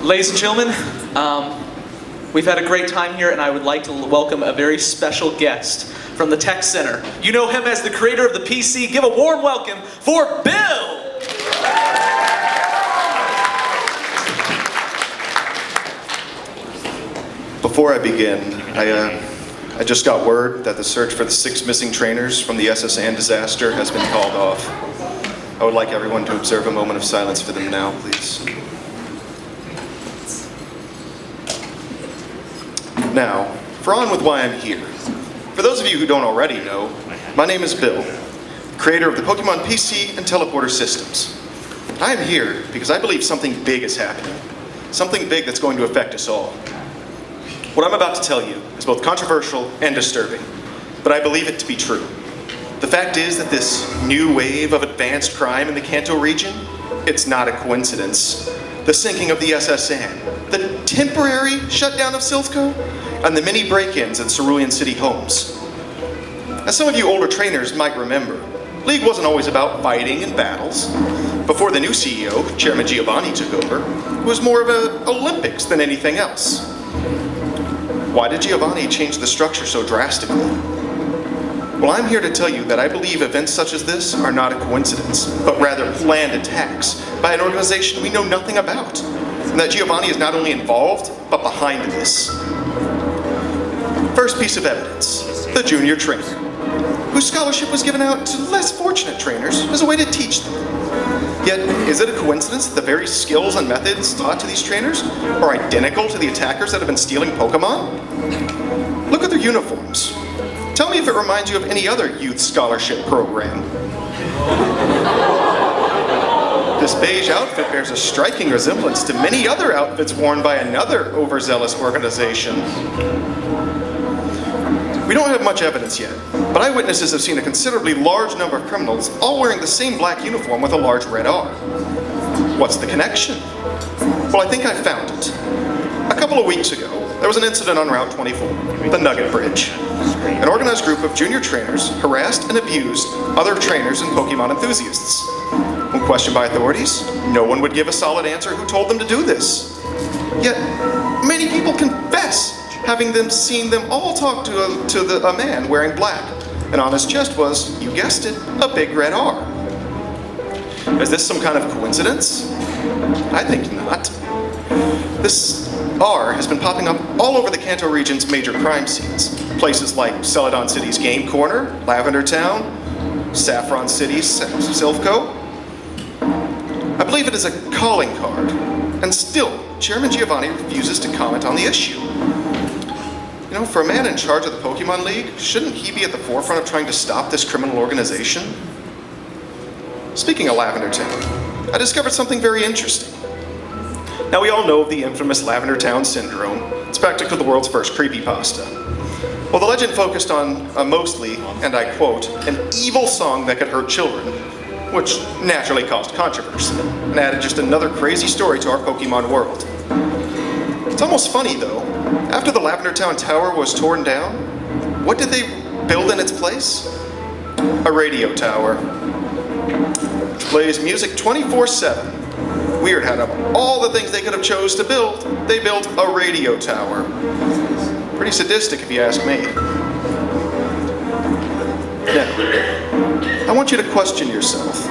Ladies and gentlemen, we've had a great time here, and I would like to welcome a very special guest from the Tech Center. You know him as the creator of the PC. Give a warm welcome for Bill! Before I begin, I just got word that the search for the 6 missing trainers from the SSN disaster has been called off. I would like everyone to observe a moment of silence for them now, please. Now, for on with why I'm here. For those of you who don't already know, my name is Bill, creator of the Pokemon PC and teleporter systems. I am here because I believe something big is happening. Something big that's going to affect us all. What I'm about to tell you is both controversial and disturbing, but I believe it to be true. The fact is that this new wave of advanced crime in the Kanto region, it's not a coincidence. The sinking of the SSN, the temporary shutdown of Silphco, and the many break-ins at Cerulean City homes. As some of you older trainers might remember, League wasn't always about fighting and battles. Before the new CEO, Chairman Giovanni, took over, it was more of an Olympics than anything else. Why did Giovanni change the structure so drastically? Well, I'm here to tell you that I believe events such as this are not a coincidence, but rather planned attacks by an organization we know nothing about, and that Giovanni is not only involved, but behind this. First piece of evidence, the junior trainer, whose scholarship was given out to less fortunate trainers as a way to teach them. Yet, is it a coincidence that the very skills and methods taught to these trainers are identical to the attackers that have been stealing Pokemon? Look at their uniforms. Tell me if it reminds you of any other youth scholarship program. This beige outfit bears a striking resemblance to many other outfits worn by another overzealous organization. We don't have much evidence yet, but eyewitnesses have seen a considerably large number of criminals all wearing the same black uniform with a large red R. What's the connection? Well, I think I found it. A couple of weeks ago, there was an incident on Route 24, the Nugget Bridge. An organized group of junior trainers harassed and abused other trainers and Pokemon enthusiasts. When questioned by authorities, no one would give a solid answer who told them to do this. Yet, many people confess having seen them all talk to a man wearing black, and on his chest was, you guessed it, a big red R. Is this some kind of coincidence? I think not. This R has been popping up all over the Kanto region's major crime scenes. Places like Celadon City's Game Corner, Lavender Town, Saffron City's Silphco. I believe it is a calling card, and still, Chairman Giovanni refuses to comment on the issue. You know, for a man in charge of the Pokemon League, shouldn't he be at the forefront of trying to stop this criminal organization? Speaking of Lavender Town, I discovered something very interesting. Now, we all know of the infamous Lavender Town syndrome. It's practically the world's first creepypasta. Well, the legend focused on mostly, and I quote, an evil song that could hurt children, which naturally caused controversy, and added just another crazy story to our Pokemon world. It's almost funny, though. After the Lavender Town Tower was torn down, what did they build in its place? A radio tower. Which plays music 24/7. Weird how, out of all the things they could have chose to build, they built a radio tower. Pretty sadistic, if you ask me. Now, I want you to question yourself.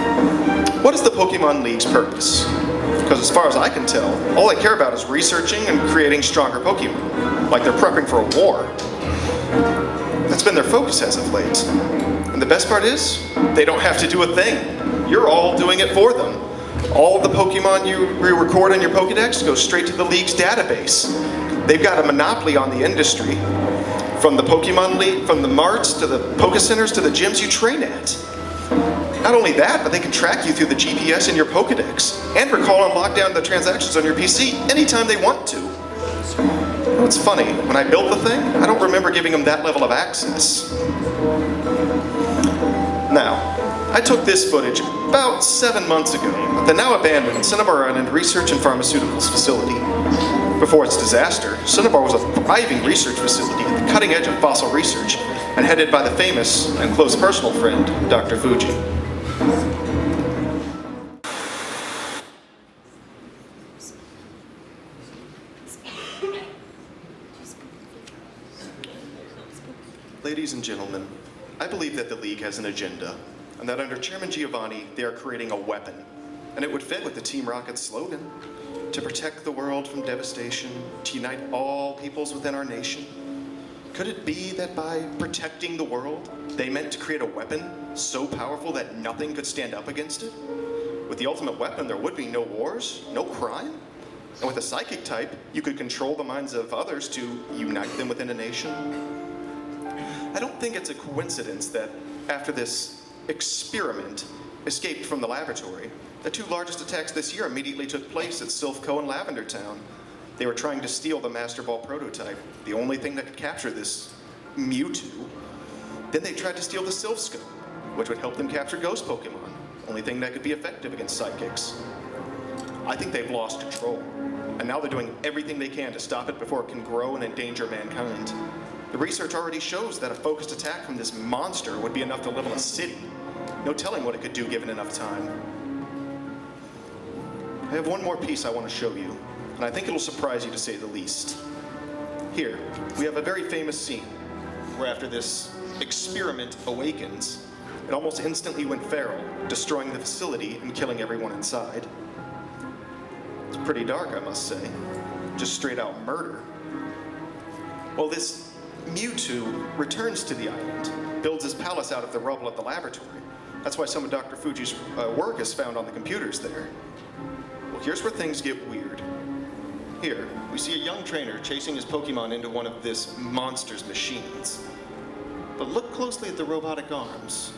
What is the Pokemon League's purpose? Because as far as I can tell, all they care about is researching and creating stronger Pokemon, like they're prepping for a war. That's been their focus as of late. And the best part is, they don't have to do a thing. You're all doing it for them. All of the Pokemon you record on your Pokedex go straight to the League's database. They've got a monopoly on the industry. From the Pokemon League, from the marts to the Pokecenters to the gyms you train at. Not only that, but they can track you through the GPS in your Pokedex and recall and lock down the transactions on your PC anytime they want to. You know, it's funny, when I built the thing, I don't remember giving them that level of access. Now, I took this footage about 7 months ago at the now abandoned Cinnabar Island Research and Pharmaceuticals facility. Before its disaster, Cinnabar was a thriving research facility at the cutting edge of fossil research and headed by the famous and close personal friend, Dr. Fuji. Ladies and gentlemen, I believe that the League has an agenda, and that under Chairman Giovanni, they are creating a weapon. And it would fit with the Team Rocket's slogan, to protect the world from devastation, to unite all peoples within our nation. Could it be that by protecting the world, they meant to create a weapon so powerful that nothing could stand up against it? With the ultimate weapon, there would be no wars, no crime. And with a psychic type, you could control the minds of others to unite them within a nation. I don't think it's a coincidence that after this experiment escaped from the laboratory, the two largest attacks this year immediately took place at Silphco and Lavender Town. They were trying to steal the Master Ball prototype, the only thing that could capture this Mewtwo. Then they tried to steal the Silphscope, which would help them capture ghost Pokemon, only thing that could be effective against psychics. I think they've lost control, and now they're doing everything they can to stop it before it can grow and endanger mankind. The research already shows that a focused attack from this monster would be enough to level a city. No telling what it could do given enough time. I have one more piece I want to show you, and I think it'll surprise you to say the least. Here, we have a very famous scene where after this experiment awakens, it almost instantly went feral, destroying the facility and killing everyone inside. It's pretty dark, I must say. Just straight out murder. Well, this Mewtwo returns to the island, builds his palace out of the rubble of the laboratory. That's why some of Dr. Fuji's work is found on the computers there. Well, here's where things get weird. Here, we see a young trainer chasing his Pokemon into one of this monster's machines. But look closely at the robotic arms.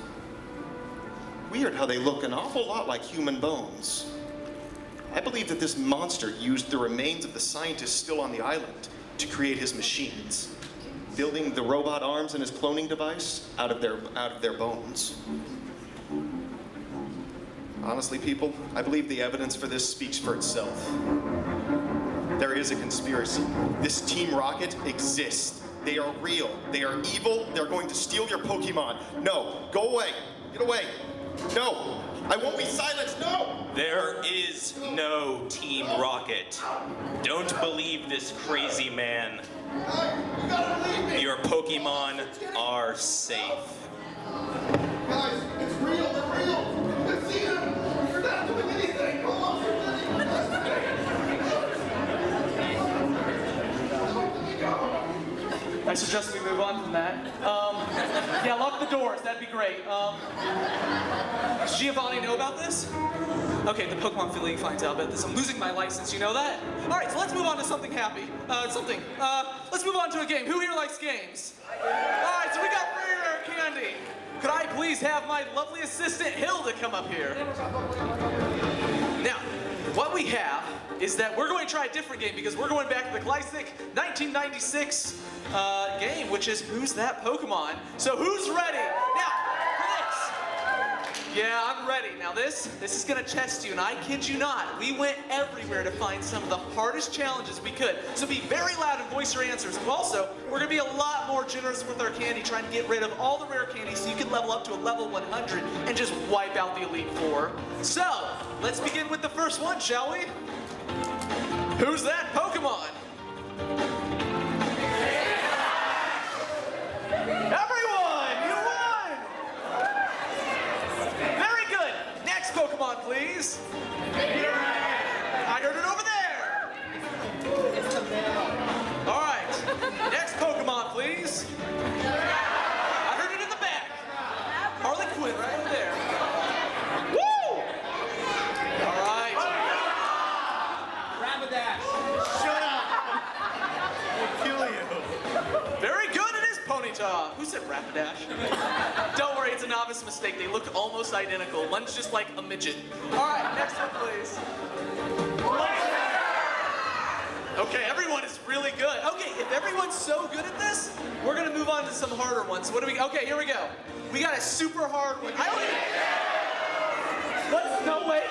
Weird how they look an awful lot like human bones. I believe that this monster used the remains of the scientists still on the island to create his machines, building the robot arms in his cloning device out of their bones. Honestly, people, I believe the evidence for this speaks for itself. There is a conspiracy. This Team Rocket exists. They are real. They are evil. They're going to steal your Pokemon. No, go away. Get away. No, I won't be silenced. No! There is no Team Rocket. Don't believe this crazy man. Guys, you gotta believe me! Your Pokemon are safe. Guys, it's real, they're real! I've seen them! You're not doing anything! Come on, you're not doing I suggest we move on from that. Yeah, lock the doors. That'd be great. Does Giovanni know about this? Okay, the Pokemon League finds out about this. I'm losing my license. You know that? All right, so let's move on to something happy. Let's move on to a game. Who here likes games? All right, so we got free rare candy. Could I please have my lovely assistant Hilda come up here? Now, what we have is that we're going to try a different game because we're going back to the classic 1996 game, which is Who's That Pokemon? So who's ready? Now, for this. Yeah, I'm ready. Now this is going to test you, and I kid you not. We went everywhere to find some of the hardest challenges we could. So be very loud and voice your answers. Also, we're going to be a lot more generous with our candy, trying to get rid of all the rare candy so you can level up to a level 100 and just wipe out the Elite Four. So, let's begin with the first one, shall we? Who's that Pokemon? Everyone, you won! Very good. Next Pokemon, please. I heard it over there. All right. Next Pokemon, please. I heard it in the back. Harley Quinn, right over there. Woo! All right. Shut up! I'll kill you. Very good, it is Ponyta. Who said Rapidash? Don't worry, it's a novice mistake. They look almost identical. One's just like a midget. All right, next one, please. Okay, everyone is really good. Okay, if everyone's so good at this, we're gonna move on to some harder ones. What do we? Okay, here we go. We got a super hard one. I don't even. What's no wait?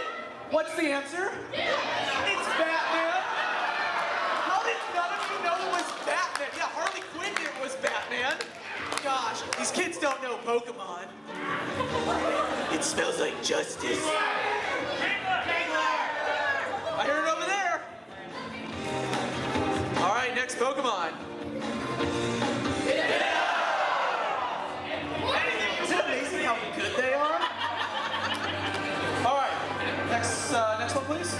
What's the answer? It's Batman. How did none of you know it was Batman? Yeah, Harley Quinn knew it was Batman. Gosh, these kids don't know Pokemon. It smells like justice. I hear it over there. All right, next Pokemon. Next one, please.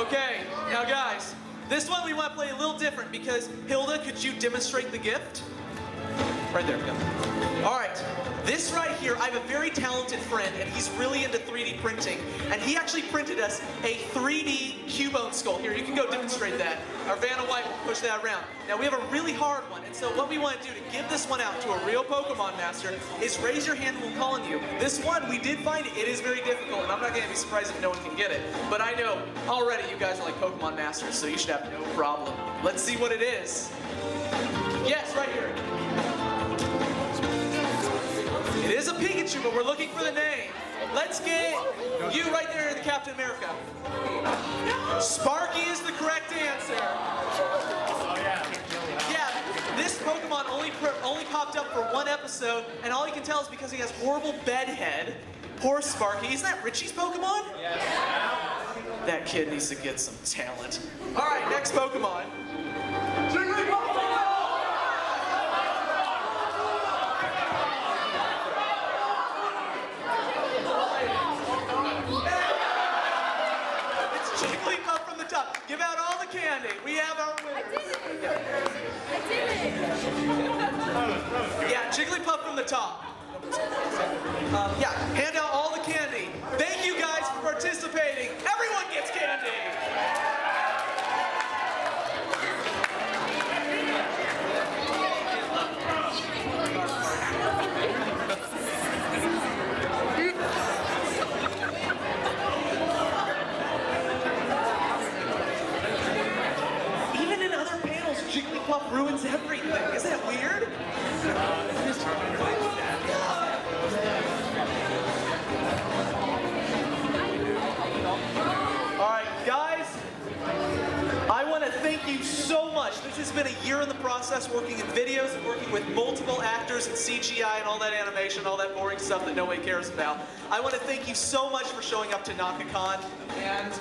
Okay, now guys, this one we want to play a little different because Hilda, could you demonstrate the gift? Right there, go. All right, this right here, I have a very talented friend and he's really into 3D printing and he actually printed us a 3D Cubone skull. Here, you can go demonstrate that. Our Vanna White will push that around. Now we have a really hard one and so what we want to do to give this one out to a real Pokemon master is raise your hand and we'll call on you. This one, we did find it is very difficult and I'm not going to be surprised if no one can get it. But I know already you guys are like Pokemon masters so you should have no problem. Let's see what it is. Yes, right here. It is a Pikachu, but we're looking for the name. Let's get you right there, the Captain America. Sparky is the correct answer. Yeah, this Pokemon only popped up for one episode, and all you can tell is because he has horrible bedhead. Poor Sparky. Isn't that Richie's Pokemon? Yes. That kid needs to get some talent. All right, next Pokemon. Give out all the candy. We have our winner. I did it. Yeah, Jigglypuff from the top. Yeah, hand out all the candy. Thank you guys for participating. Everyone gets candy. Jigglypuff ruins everything. Isn't that weird? Alright, guys. I want to thank you so much. This has been a year in the process working in videos and working with multiple actors and CGI and all that animation, all that boring stuff that nobody cares about. I want to thank you so much for showing up to Naka Kon and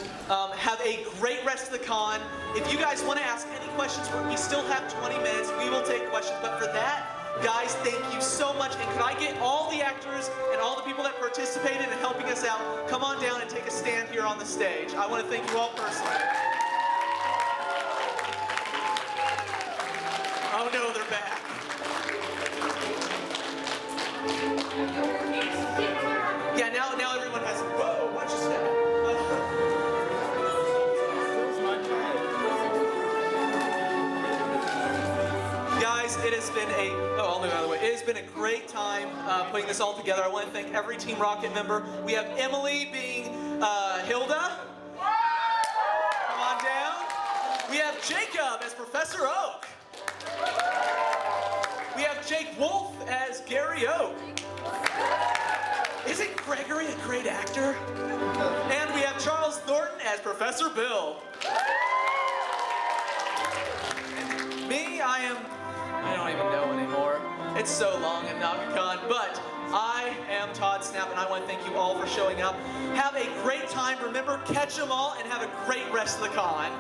have a great rest of the con. If you guys want to ask any questions, we still have 20 minutes. We will take questions, but for that, guys, thank you so much. And could I get all the actors and all the people that participated in helping us out, come on down and take a stand here on the stage. I want to thank you all personally. Oh no, they're back. Yeah, now everyone has, whoa, watch your step. Guys, it has been I'll move out of the way. It has been a great time putting this all together. I want to thank every Team Rocket member. We have Emily being Hilda. Come on down. We have Jacob as Professor Oak. We have Jake Wolf as Gary Oak. Isn't Gregory a great actor? And we have Charles Thornton as Professor Bill. Me, I don't even know anymore. It's so long at Naka Kon, but I am Todd Snap, and I want to thank you all for showing up. Have a great time. Remember, catch them all, and have a great rest of the con.